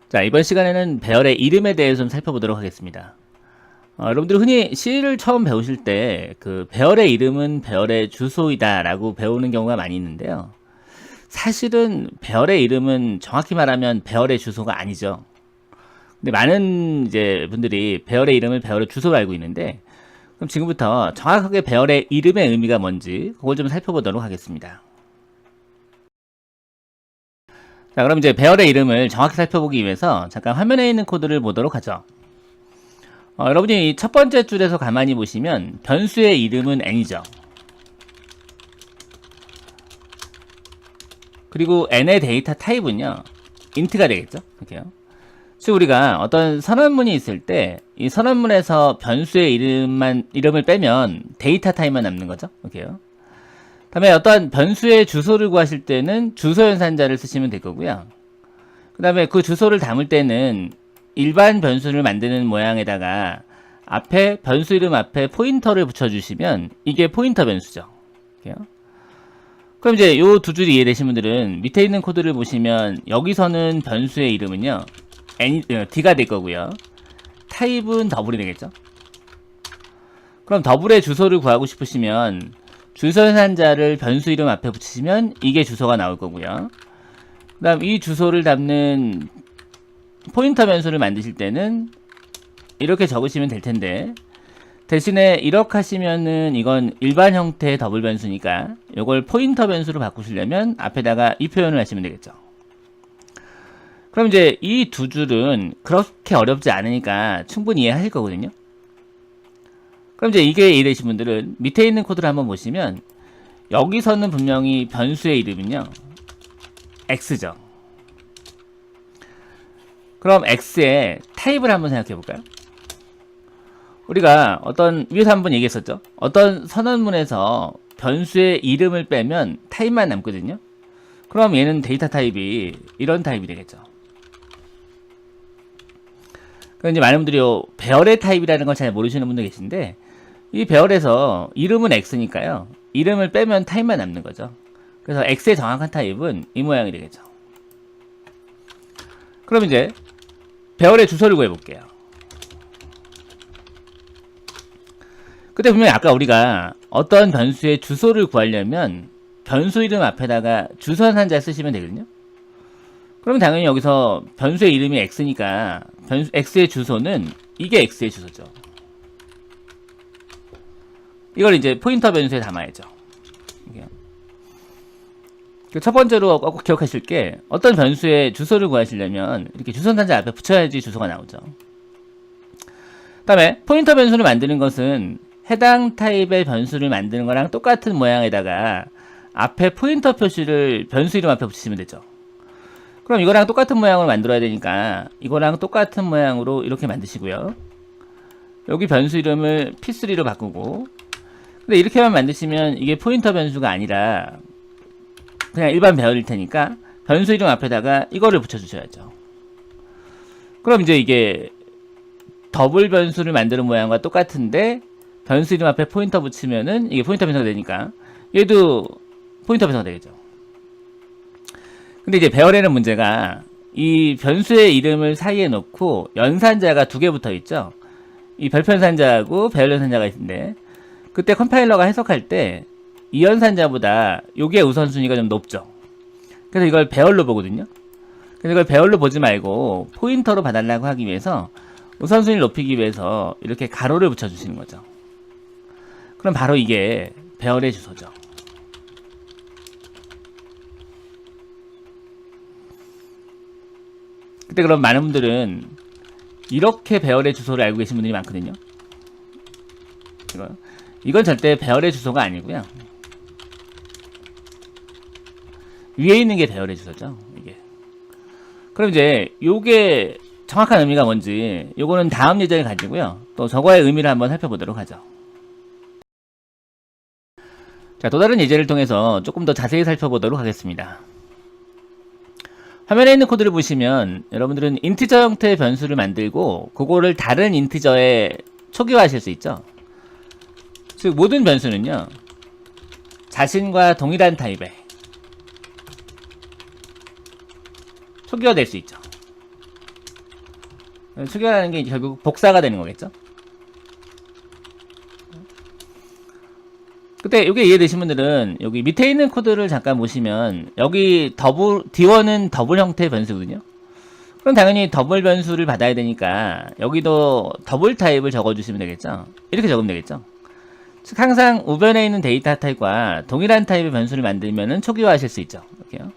자, 이번 시간에는 배열의 이름에 대해서 좀 살펴보도록 하겠습니다. 여러분들 흔히 C를 처음 배우실 때 그 배열의 이름은 배열의 주소이다 라고 배우는 경우가 많이 있는데요. 사실은 배열의 이름은 정확히 말하면 배열의 주소가 아니죠. 근데 많은 이제 분들이 배열의 이름을 배열의 주소로 알고 있는데, 그럼 지금부터 정확하게 배열의 이름의 의미가 뭔지 그걸 좀 살펴보도록 하겠습니다. 자, 그럼 이제 배열의 이름을 정확히 살펴보기 위해서 잠깐 화면에 있는 코드를 보도록 하죠. 여러분이 이 첫 번째 줄에서 가만히 보시면 변수의 이름은 n이죠. 그리고 n의 데이터 타입은요, int가 되겠죠. 이렇게요. 즉 우리가 어떤 선언문이 있을 때 이 선언문에서 변수의 이름을 빼면 데이터 타입만 남는 거죠. 이렇게요. 다음에 어떤 변수의 주소를 구하실 때는 주소 연산자를 쓰시면 될 거고요. 그 다음에 그 주소를 담을 때는 일반 변수를 만드는 모양에다가 앞에 변수 이름 앞에 포인터를 붙여주시면 이게 포인터 변수죠. 이렇게요. 그럼 이제 요 두 줄이 이해되신 분들은 밑에 있는 코드를 보시면 여기서는 변수의 이름은요 D가 될 거고요. 타입은 더블이 되겠죠. 그럼 더블의 주소를 구하고 싶으시면 주소 연산자를 변수 이름 앞에 붙이시면 이게 주소가 나올 거고요. 그 다음 이 주소를 담는 포인터 변수를 만드실 때는 이렇게 적으시면 될 텐데, 대신에 이렇게 하시면은 이건 일반 형태의 더블 변수니까 이걸 포인터 변수로 바꾸시려면 앞에다가 이 표현을 하시면 되겠죠. 그럼 이제 이 두 줄은 그렇게 어렵지 않으니까 충분히 이해하실 거거든요. 그럼 이제 이게 이해되신 분들은 밑에 있는 코드를 한번 보시면 여기서는 분명히 변수의 이름은요 x죠. 그럼 x의 타입을 한번 생각해 볼까요? 우리가 위에서 한번 얘기했었죠. 어떤 선언문에서 변수의 이름을 빼면 타입만 남거든요. 그럼 얘는 데이터 타입이 이런 타입이 되겠죠. 그럼 이제 많은 분들이 배열의 타입이라는 걸 잘 모르시는 분들 계신데, 이 배열에서 이름은 x니까요. 이름을 빼면 타입만 남는 거죠. 그래서 x의 정확한 타입은 이 모양이 되겠죠. 그럼 이제 배열의 주소를 구해볼게요. 그때 분명히 아까 우리가 어떤 변수의 주소를 구하려면 변수 이름 앞에다가 주소 연산자 쓰시면 되거든요. 그럼 당연히 여기서 변수의 이름이 x니까 x의 주소는 이게 x의 주소죠. 이걸 이제 포인터 변수에 담아야죠. 첫 번째로 꼭 기억하실 게, 어떤 변수의 주소를 구하시려면 이렇게 주소 연산자 앞에 붙여야지 주소가 나오죠. 그 다음에 포인터 변수를 만드는 것은 해당 타입의 변수를 만드는 거랑 똑같은 모양에다가 앞에 포인터 표시를 변수 이름 앞에 붙이시면 되죠. 그럼 이거랑 똑같은 모양으로 만들어야 되니까 이거랑 똑같은 모양으로 이렇게 만드시고요. 여기 변수 이름을 p3로 바꾸고, 근데 이렇게만 만드시면 이게 포인터 변수가 아니라 그냥 일반 배열일 테니까 변수 이름 앞에다가 이거를 붙여주셔야죠. 그럼 이제 이게 더블 변수를 만드는 모양과 똑같은데 변수 이름 앞에 포인터 붙이면은 이게 포인터 변수가 되니까 얘도 포인터 변수가 되겠죠. 근데 이제 배열에는 문제가, 이 변수의 이름을 사이에 놓고 연산자가 두 개 붙어 있죠. 이 별표 연산자하고 배열 연산자가 있는데, 그때 컴파일러가 해석할 때 이 연산자보다 요게 우선순위가 좀 높죠. 그래서 이걸 배열로 보거든요. 그래서 이걸 배열로 보지 말고 포인터로 봐달라고 하기 위해서 우선순위를 높이기 위해서 이렇게 가로를 붙여주시는 거죠. 그럼 바로 이게 배열의 주소죠. 그때 그럼 많은 분들은 이렇게 배열의 주소를 알고 계신 분들이 많거든요. 이건 절대 배열의 주소가 아니고요. 위에 있는 게 배열의 주소죠. 이게. 그럼 이제 요게 정확한 의미가 뭔지 요거는 다음 예제를 가지고요. 또 저거의 의미를 한번 살펴보도록 하죠. 자, 또 다른 예제를 통해서 조금 더 자세히 살펴보도록 하겠습니다. 화면에 있는 코드를 보시면 여러분들은 인티저 형태의 변수를 만들고 그거를 다른 인티저에 초기화하실 수 있죠. 즉 모든 변수는요 자신과 동일한 타입의 초기화될 수 있죠. 초기화라는 게 결국 복사가 되는 거겠죠. 그때 이게 이해되신 분들은 여기 밑에 있는 코드를 잠깐 보시면 여기 D1은 더블 형태의 변수거든요. 그럼 당연히 더블 변수를 받아야 되니까 여기도 더블 타입을 적어주시면 되겠죠. 이렇게 적으면 되겠죠. 즉 항상 우변에 있는 데이터 타입과 동일한 타입의 변수를 만들면 초기화하실 수 있죠. 이렇게요.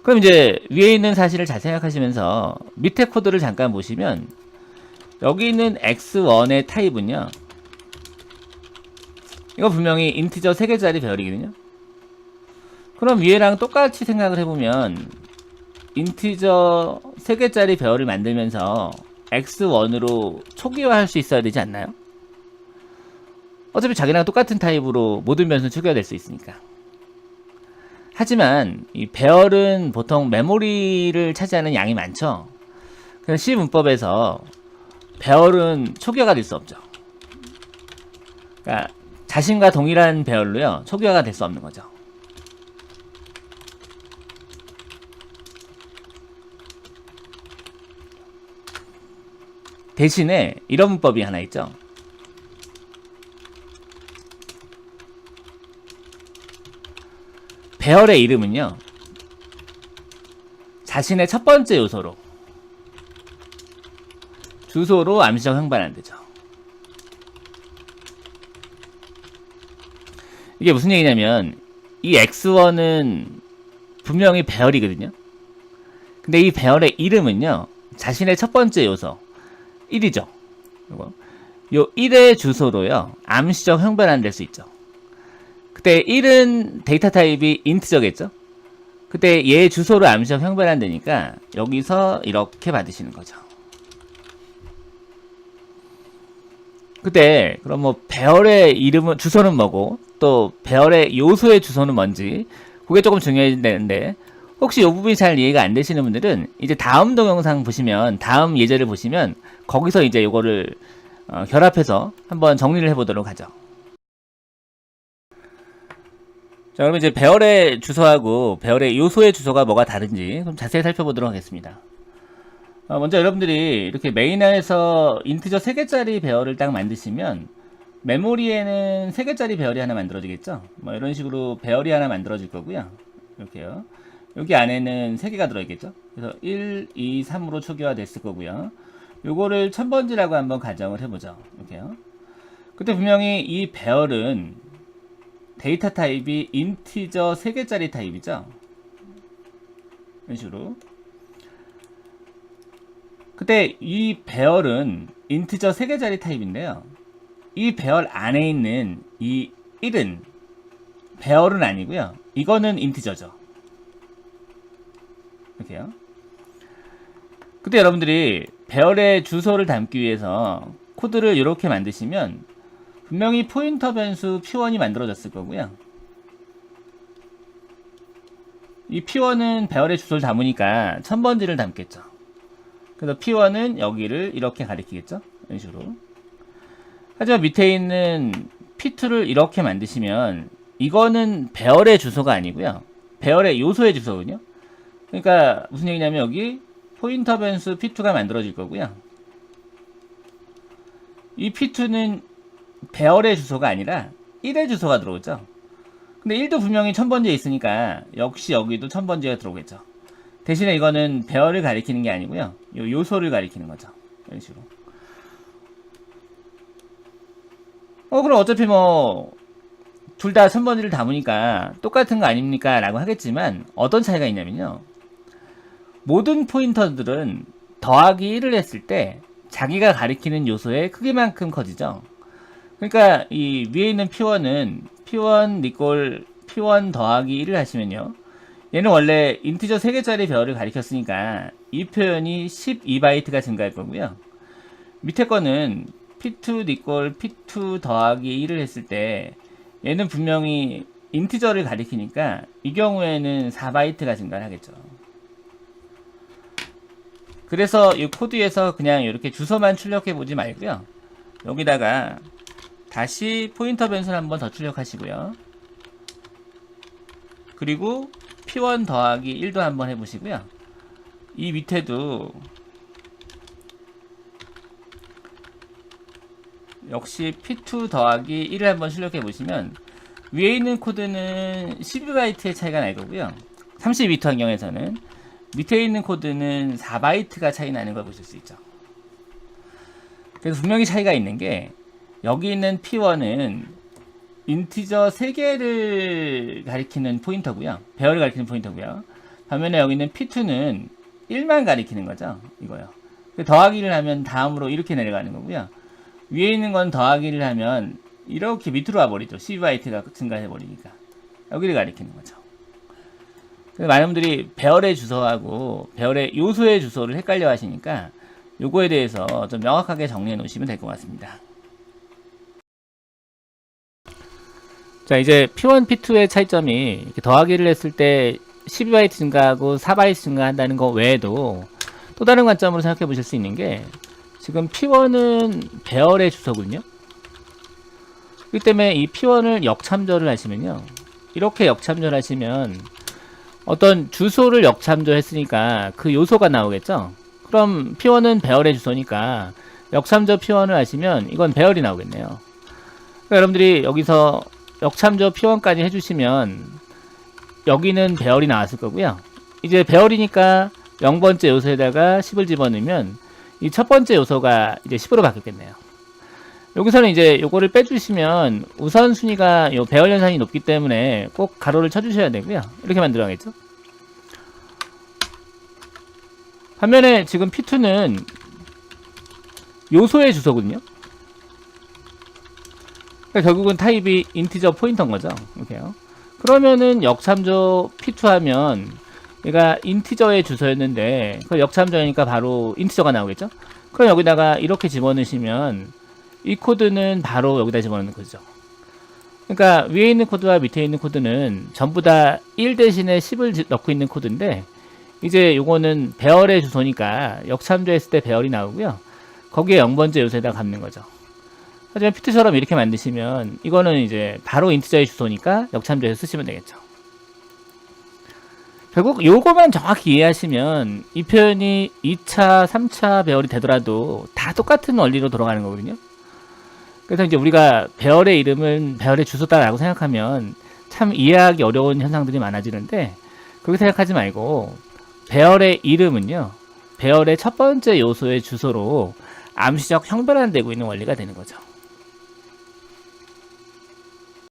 그럼 이제 위에 있는 사실을 잘 생각하시면서 밑에 코드를 잠깐 보시면 여기 있는 x1의 타입은요, 이거 분명히 인티저 3개짜리 배열이거든요. 그럼 위에랑 똑같이 생각을 해보면 인티저 3개짜리 배열을 만들면서 x1으로 초기화할 수 있어야 되지 않나요? 어차피 자기랑 똑같은 타입으로 모든 변수 초기화될 수 있으니까. 하지만 이 배열은 보통 메모리를 차지하는 양이 많죠. 그래서 C 문법에서 배열은 초기화가 될 수 없죠. 그러니까 자신과 동일한 배열로요, 초기화가 될 수 없는 거죠. 대신에 이런 문법이 하나 있죠. 배열의 이름은요, 자신의 첫 번째 요소로, 주소로 암시적 형반하면 되죠. 이게 무슨 얘기냐면 이 x1은 분명히 배열이거든요. 근데 이 배열의 이름은요, 자신의 첫 번째 요소 1이죠. 요 1의 주소로요, 암시적 형반하면 될 수 있죠. 그때 1은 데이터 타입이 인트저겠죠. 그때 얘 주소로 암시적 형반하면 되니까 여기서 이렇게 받으시는 거죠. 그때 그럼 뭐 배열의 이름은, 주소는 뭐고 또 배열의 요소의 주소는 뭔지 그게 조금 중요해지는데, 혹시 이 부분이 잘 이해가 안 되시는 분들은 이제 다음 동영상 보시면, 다음 예제를 보시면 거기서 이제 이거를 결합해서 한번 정리를 해보도록 하죠. 자, 그럼 이제 배열의 주소하고 배열의 요소의 주소가 뭐가 다른지 좀 자세히 살펴보도록 하겠습니다. 먼저 여러분들이 이렇게 메인에서 인티저 3개짜리 배열을 딱 만드시면 메모리에는 3개짜리 배열이 하나 만들어지겠죠. 뭐 이런 식으로 배열이 하나 만들어질 거고요. 이렇게요. 여기 안에는 3개가 들어있겠죠. 그래서 1, 2, 3으로 초기화 됐을 거고요. 요거를 1000번지라고 한번 가정을 해보죠. 이렇게요. 그때 분명히 이 배열은 데이터 타입이 인티저 3개짜리 타입이죠. 이런 식으로. 그때 이 배열은 인티저 3개짜리 타입인데요. 이 배열 안에 있는 이 1은 배열은 아니고요. 이거는 인티저죠. 이렇게요. 그때 여러분들이 배열의 주소를 담기 위해서 코드를 이렇게 만드시면 분명히 포인터 변수 P1이 만들어졌을 거고요. 이 P1은 배열의 주소를 담으니까 1000번지를 담겠죠. 그래서 P1은 여기를 이렇게 가리키겠죠. 이런 식으로. 하지만 밑에 있는 P2를 이렇게 만드시면 이거는 배열의 주소가 아니고요. 배열의 요소의 주소거든요. 그러니까 무슨 얘기냐면 여기 포인터 변수 P2가 만들어질 거고요. 이 P2는 배열의 주소가 아니라 1의 주소가 들어오죠. 근데 1도 분명히 1000번지에 있으니까 역시 여기도 1000번지가 들어오겠죠. 대신에 이거는 배열을 가리키는 게 아니고요. 요 요소를 가리키는 거죠. 이런 식으로. 그럼 어차피 뭐 둘 다 1000번지를 담으니까 똑같은 거 아닙니까? 라고 하겠지만 어떤 차이가 있냐면요. 모든 포인터들은 더하기 1을 했을 때 자기가 가리키는 요소의 크기만큼 커지죠. 그러니까 이 위에 있는 P1은 P1 니꼴 P1 더하기 1을 하시면요. 얘는 원래 인티저 3개짜리 배열을 가리켰으니까 이 표현이 12바이트가 증가할 거고요. 밑에 거는 P2 니꼴 P2 더하기 1을 했을 때 얘는 분명히 인티저를 가리키니까 이 경우에는 4바이트가 증가를 하겠죠. 그래서 이 코드에서 그냥 이렇게 주소만 출력해 보지 말고요. 여기다가 다시 포인터 변수를 한번 더 출력하시고요. 그리고 P1 더하기 1도 한번 해보시고요. 이 밑에도 역시 P2 더하기 1을 한번 출력해 보시면 위에 있는 코드는 12바이트의 차이가 날 거고요. 32비트 환경에서는 밑에 있는 코드는 4바이트가 차이 나는 걸 보실 수 있죠. 그래서 분명히 차이가 있는 게 여기 있는 P1은 인티저 3개를 가리키는 포인터고요. 배열을 가리키는 포인터고요. 반면에 여기 있는 P2는 1만 가리키는 거죠. 이거요. 더하기를 하면 다음으로 이렇게 내려가는 거고요. 위에 있는 건 더하기를 하면 이렇게 밑으로 와버리죠. 12바이트가 증가해버리니까. 여기를 가리키는 거죠. 많은 분들이 배열의 주소하고 배열의 요소의 주소를 헷갈려 하시니까 요거에 대해서 좀 명확하게 정리해 놓으시면 될 것 같습니다. 자, 이제 P1, P2의 차이점이 이렇게 더하기를 했을 때 12바이트 증가하고 4바이트 증가한다는 거 외에도 또 다른 관점으로 생각해 보실 수 있는 게 지금 P1은 배열의 주소군요. 그렇기 때문에 이 P1을 역참조를 하시면요. 이렇게 역참조를 하시면 어떤 주소를 역참조했으니까 그 요소가 나오겠죠. 그럼 P1은 배열의 주소니까 역참조 P1을 하시면 이건 배열이 나오겠네요. 그러니까 여러분들이 여기서 역참조 P1까지 해주시면 여기는 배열이 나왔을 거고요. 이제 배열이니까 0번째 요소에다가 10을 집어넣으면 이 첫 번째 요소가 이제 10으로 바뀌었겠네요. 여기서는 이제 요거를 빼주시면 우선순위가 요 배열 연산이 높기 때문에 꼭 가로를 쳐주셔야 되고요. 이렇게 만들어야겠죠. 반면에 지금 P2는 요소의 주소거든요. 그러니까 결국은 타입이 인티저 포인터인 거죠. 이렇게요. 그러면은 역참조 P2 하면 얘가 인티저의 주소였는데 그 역참조니까 바로 인티저가 나오겠죠. 그럼 여기다가 이렇게 집어넣으시면 이 코드는 바로 여기다 집어넣는 거죠. 그러니까 위에 있는 코드와 밑에 있는 코드는 전부 다 1 대신에 10을 넣고 있는 코드인데 이제 요거는 배열의 주소니까 역참조했을 때 배열이 나오고요. 거기에 0번째 요소에다 갖는 거죠. 하지만 P2처럼 이렇게 만드시면 이거는 이제 바로 인티저의 주소니까 역참조해서 쓰시면 되겠죠. 결국 요거만 정확히 이해하시면 이 표현이 2차, 3차 배열이 되더라도 다 똑같은 원리로 돌아가는 거거든요. 그래서 이제 우리가 배열의 이름은 배열의 주소다라고 생각하면 참 이해하기 어려운 현상들이 많아지는데 그렇게 생각하지 말고 배열의 이름은요. 배열의 첫 번째 요소의 주소로 암시적 형변환되고 있는 원리가 되는 거죠.